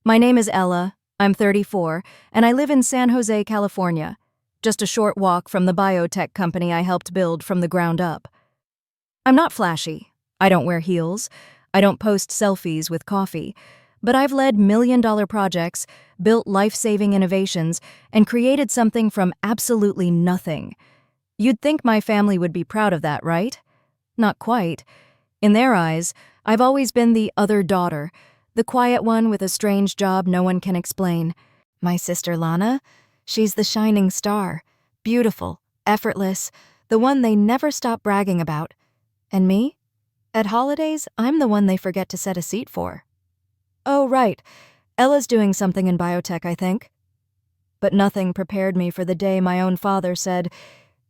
My name is Ella, I'm 34, and I live in San Jose, California, just a short walk from the biotech company I helped build from the ground up. I'm not flashy. I don't wear heels. I don't post selfies with coffee. But I've led million-dollar projects, built life-saving innovations, and created something from absolutely nothing. You'd think my family would be proud of that, right? Not quite. In their eyes, I've always been the other daughter, the quiet one with a strange job no one can explain. My sister Lana, she's the shining star, beautiful, effortless, the one they never stop bragging about. And me? At holidays, I'm the one they forget to set a seat for. Oh, right. Ella's doing something in biotech, I think. But nothing prepared me for the day my own father said,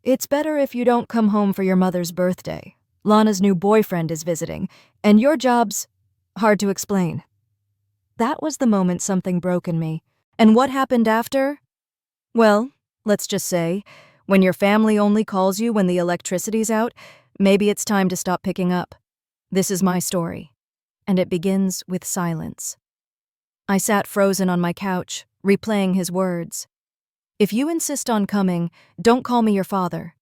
"It's better if you don't come home for your mother's birthday. Lana's new boyfriend is visiting, and your job's hard to explain." That was the moment something broke in me. And what happened after? Well, let's just say, when your family only calls you when the electricity's out, maybe it's time to stop picking up. This is my story, and it begins with silence. I sat frozen on my couch, replaying his words. "If you insist on coming, don't call me your father."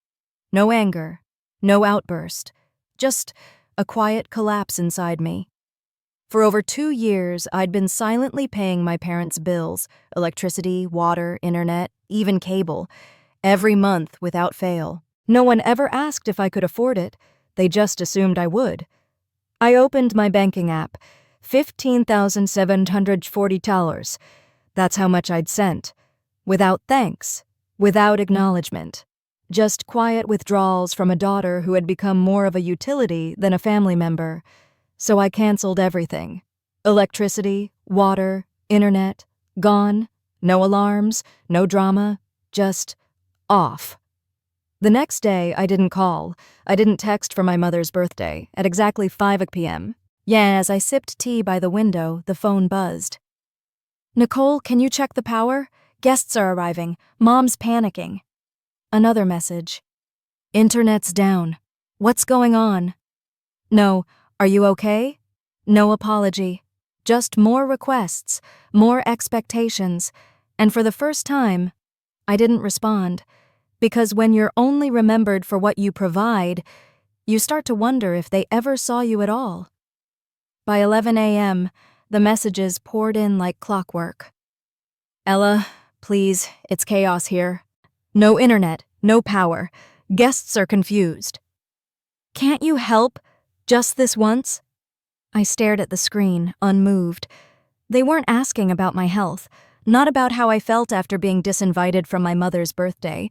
No anger, no outburst, just a quiet collapse inside me. For over 2 years, I'd been silently paying my parents' bills, electricity, water, internet, even cable, every month without fail. No one ever asked if I could afford it. They just assumed I would. I opened my banking app, $15,740. That's how much I'd sent. Without thanks, without acknowledgement. Just quiet withdrawals from a daughter who had become more of a utility than a family member. So I canceled everything. Electricity, water, internet, gone. No alarms, no drama, just off. The next day, I didn't call. I didn't text for my mother's birthday at exactly 5 p.m. Yeah, as I sipped tea by the window, the phone buzzed. "Nicole, can you check the power? Guests are arriving. Mom's panicking." Another message. "Internet's down. What's going on?" No, "Are you okay?" No apology. Just more requests, more expectations. And for the first time, I didn't respond. Because when you're only remembered for what you provide, you start to wonder if they ever saw you at all. By 11 a.m., the messages poured in like clockwork. "Ella, please, it's chaos here. No internet, no power. Guests are confused. Can't you help? Just this once?" I stared at the screen, unmoved. They weren't asking about my health, not about how I felt after being disinvited from my mother's birthday,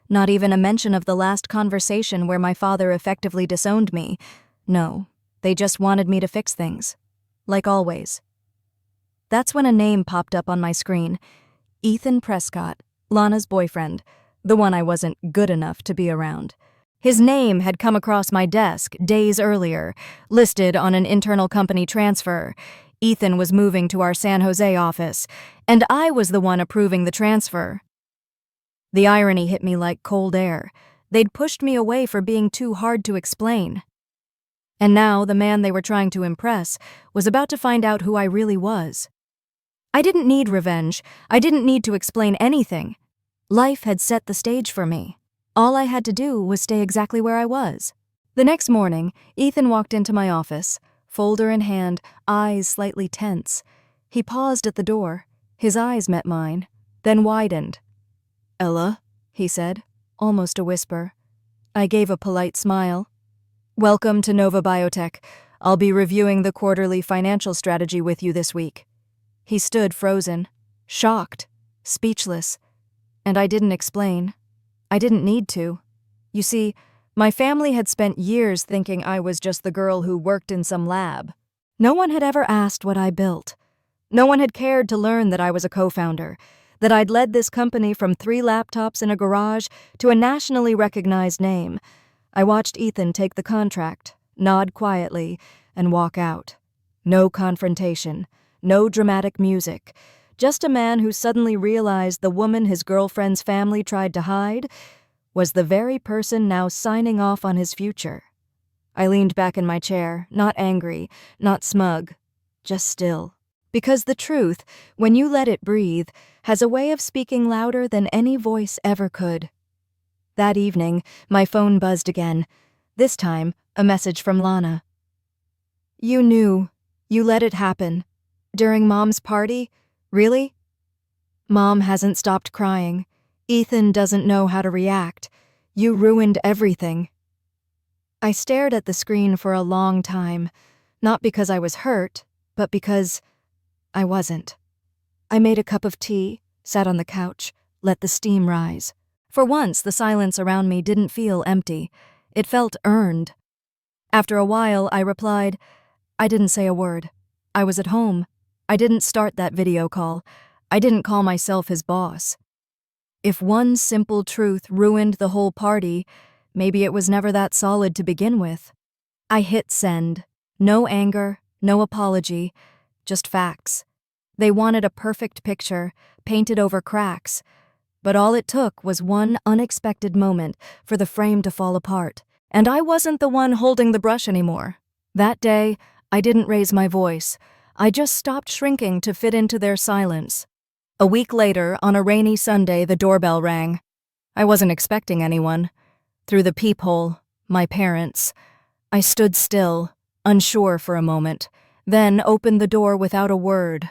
not even a mention of the last conversation where my father effectively disowned me. No, they just wanted me to fix things. Like always. That's when a name popped up on my screen. Ethan Prescott, Lana's boyfriend, the one I wasn't good enough to be around. His name had come across my desk days earlier, listed on an internal company transfer. Ethan was moving to our San Jose office, and I was the one approving the transfer. The irony hit me like cold air. They'd pushed me away for being too hard to explain. And now the man they were trying to impress was about to find out who I really was. I didn't need revenge. I didn't need to explain anything. Life had set the stage for me. All I had to do was stay exactly where I was. The next morning, Ethan walked into my office, folder in hand, eyes slightly tense. He paused at the door. His eyes met mine, then widened. "Ella," he said, almost a whisper. I gave a polite smile. "Welcome to Nova Biotech. I'll be reviewing the quarterly financial strategy with you this week." He stood frozen, shocked, speechless, and I didn't explain. I didn't need to. You see, my family had spent years thinking I was just the girl who worked in some lab. No one had ever asked what I built. No one had cared to learn that I was a co-founder, that I'd led this company from 3 laptops in a garage to a nationally recognized name. I watched Ethan take the contract, nod quietly, and walk out. No confrontation, no dramatic music. Just a man who suddenly realized the woman his girlfriend's family tried to hide was the very person now signing off on his future. I leaned back in my chair, not angry, not smug, just still. Because the truth, when you let it breathe, has a way of speaking louder than any voice ever could. That evening, my phone buzzed again. This time, a message from Lana. You knew. You let it happen. During Mom's party? Really? Mom hasn't stopped crying. Ethan doesn't know how to react. You ruined everything. I stared at the screen for a long time, not because I was hurt, but because I wasn't. I made a cup of tea, sat on the couch, let the steam rise. For once, the silence around me didn't feel empty. It felt earned. After a while, I replied, I didn't say a word. I was at home. I didn't start that video call. I didn't call myself his boss. If one simple truth ruined the whole party, maybe it was never that solid to begin with. I hit send. No anger, no apology, just facts. They wanted a perfect picture, painted over cracks. But all it took was one unexpected moment for the frame to fall apart. And I wasn't the one holding the brush anymore. That day, I didn't raise my voice. I just stopped shrinking to fit into their silence. A week later, on a rainy Sunday, the doorbell rang. I wasn't expecting anyone. Through the peephole, my parents. I stood still, unsure for a moment, then opened the door without a word.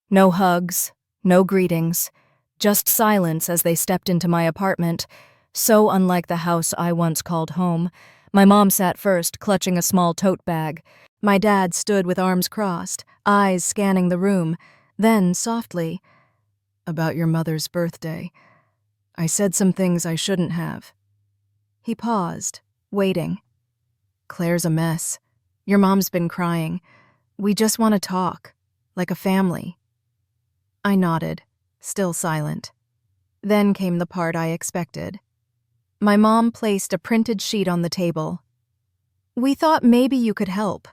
No hugs, no greetings, just silence as they stepped into my apartment, so unlike the house I once called home. My mom sat first, clutching a small tote bag. My dad stood with arms crossed, eyes scanning the room. Then, softly, about your mother's birthday. I said some things I shouldn't have. He paused, waiting. Claire's a mess. Your mom's been crying. We just want to talk, like a family. I nodded, still silent. Then came the part I expected. My mom placed a printed sheet on the table. We thought maybe you could help.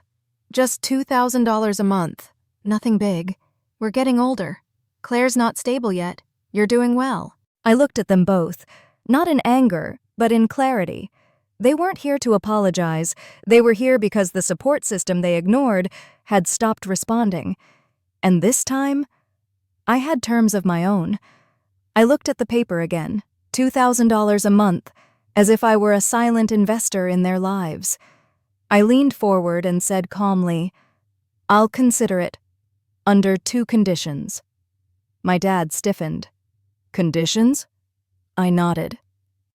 Just $2,000 a month. Nothing big. We're getting older. Claire's not stable yet. You're doing well. I looked at them both, not in anger, but in clarity. They weren't here to apologize. They were here because the support system they ignored had stopped responding. And this time, I had terms of my own. I looked at the paper again, $2,000 a month, as if I were a silent investor in their lives. I leaned forward and said calmly, I'll consider it, under 2 conditions. My dad stiffened. Conditions? I nodded.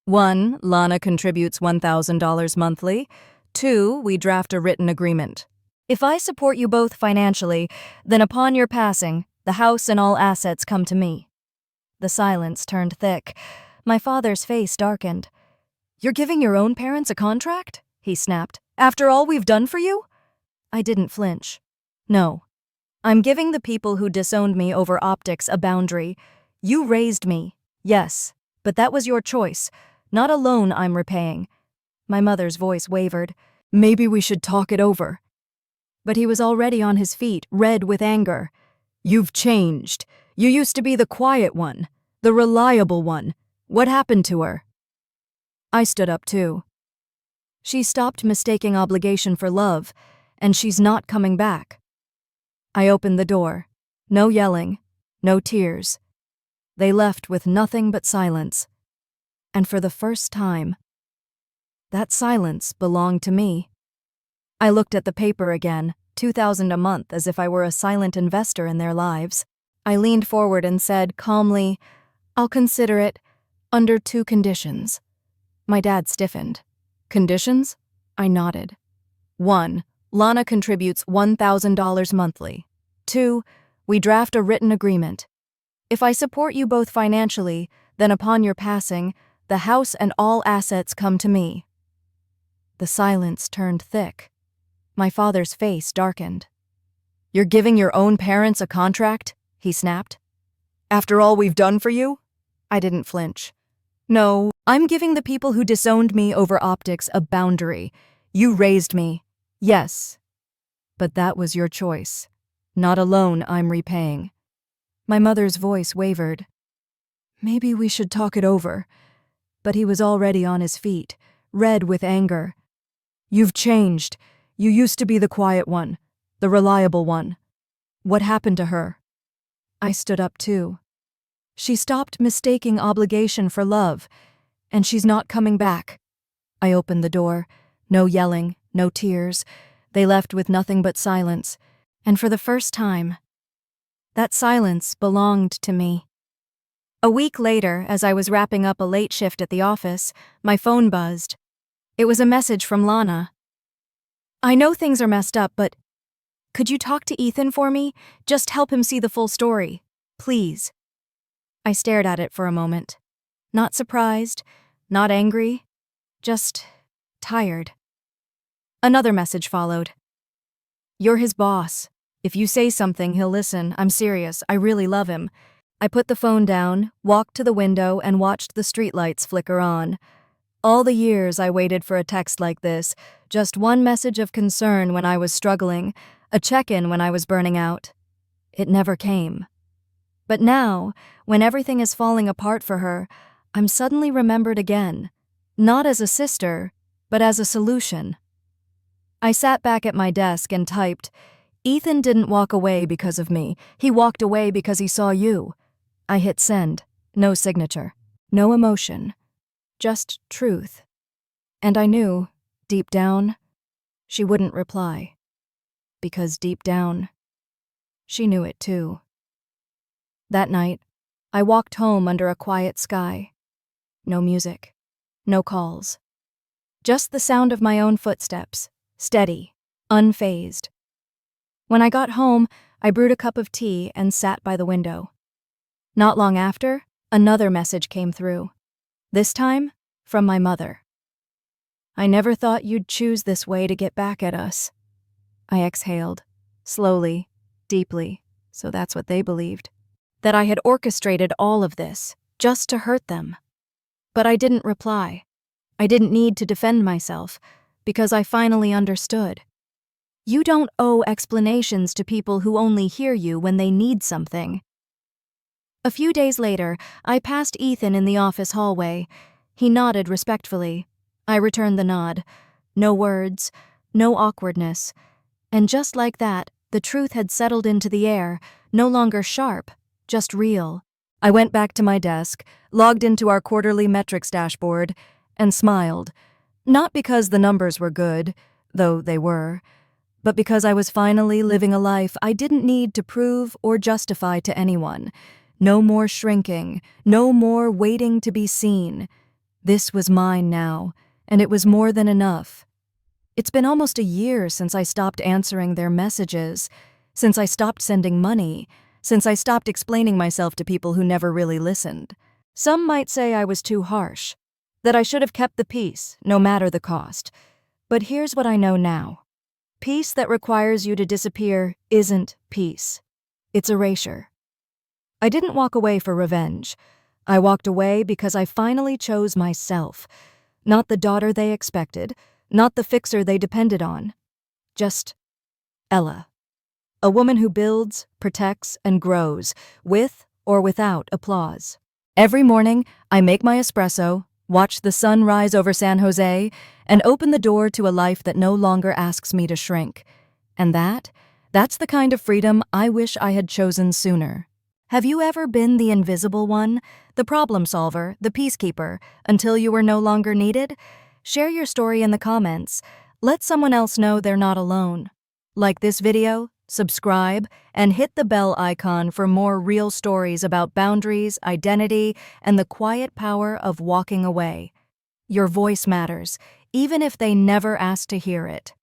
1, Lana contributes $1,000 monthly. 2, we draft a written agreement. If I support you both financially, then upon your passing, the house and all assets come to me. The silence turned thick. My father's face darkened. You're giving your own parents a contract? He snapped. After all we've done for you? I didn't flinch. No. I'm giving the people who disowned me over optics a boundary. You raised me, yes, but that was your choice. Not a loan I'm repaying. My mother's voice wavered. Maybe we should talk it over. But he was already on his feet, red with anger. You've changed. You used to be the quiet one, the reliable one. What happened to her? I stood up too. She stopped mistaking obligation for love, and she's not coming back. I opened the door. No yelling, no tears. They left with nothing but silence. And for the first time, that silence belonged to me. I looked at the paper again, $2,000 a month, as if I were a silent investor in their lives. I leaned forward and said calmly, I'll consider it under 2 conditions. My dad stiffened. Conditions? I nodded. 1, Lana contributes $1,000 monthly. 2, we draft a written agreement. If I support you both financially, then upon your passing, the house and all assets come to me. The silence turned thick. My father's face darkened. You're giving your own parents a contract? He snapped. After all we've done for you? I didn't flinch. No, I'm giving the people who disowned me over optics a boundary. You raised me. Yes. But that was your choice. Not a loan I'm repaying. My mother's voice wavered. Maybe we should talk it over. But he was already on his feet, red with anger. You've changed. You used to be the quiet one, the reliable one. What happened to her? I stood up too. She stopped mistaking obligation for love, and she's not coming back. I opened the door. No yelling, no tears. They left with nothing but silence. And for the first time, that silence belonged to me. A week later, as I was wrapping up a late shift at the office, my phone buzzed. It was a message from Lana. I know things are messed up, but could you talk to Ethan for me? Just help him see the full story. Please. I stared at it for a moment. Not surprised, not angry, just tired. Another message followed. You're his boss. If you say something, he'll listen. I'm serious. I really love him. I put the phone down, walked to the window, and watched the streetlights flicker on. All the years I waited for a text like this, just one message of concern when I was struggling, a check-in when I was burning out. It never came. But now, when everything is falling apart for her, I'm suddenly remembered again, not as a sister, but as a solution. I sat back at my desk and typed, Ethan didn't walk away because of me. He walked away because he saw you. I hit send. No signature. No emotion. Just truth. And I knew, deep down, she wouldn't reply. Because deep down, she knew it too. That night, I walked home under a quiet sky. No music. No calls. Just the sound of my own footsteps, steady, unfazed. When I got home, I brewed a cup of tea and sat by the window. Not long after, another message came through. This time, from my mother. I never thought you'd choose this way to get back at us. I exhaled, slowly, deeply, so that's what they believed. That I had orchestrated all of this, just to hurt them. But I didn't reply. I didn't need to defend myself, because I finally understood. You don't owe explanations to people who only hear you when they need something. A few days later, I passed Ethan in the office hallway. He nodded respectfully. I returned the nod. No words, no awkwardness. And just like that, the truth had settled into the air, no longer sharp, just real. I went back to my desk, logged into our quarterly metrics dashboard, and smiled. Not because the numbers were good, though they were, but because I was finally living a life I didn't need to prove or justify to anyone. No more shrinking, no more waiting to be seen. This was mine now, and it was more than enough. It's been almost a year since I stopped answering their messages, since I stopped sending money, since I stopped explaining myself to people who never really listened. Some might say I was too harsh, that I should have kept the peace, no matter the cost. But here's what I know now. Peace that requires you to disappear isn't peace. It's erasure. I didn't walk away for revenge. I walked away because I finally chose myself. Not the daughter they expected, not the fixer they depended on. Just Ella. A woman who builds, protects, and grows, with or without applause. Every morning, I make my espresso, watch the sun rise over San Jose, and open the door to a life that no longer asks me to shrink. And that's the kind of freedom I wish I had chosen sooner. Have you ever been the invisible one, the problem solver, the peacekeeper, until you were no longer needed? Share your story in the comments. Let someone else know they're not alone. Like this video, subscribe, and hit the bell icon for more real stories about boundaries, identity, and the quiet power of walking away. Your voice matters, even if they never ask to hear it.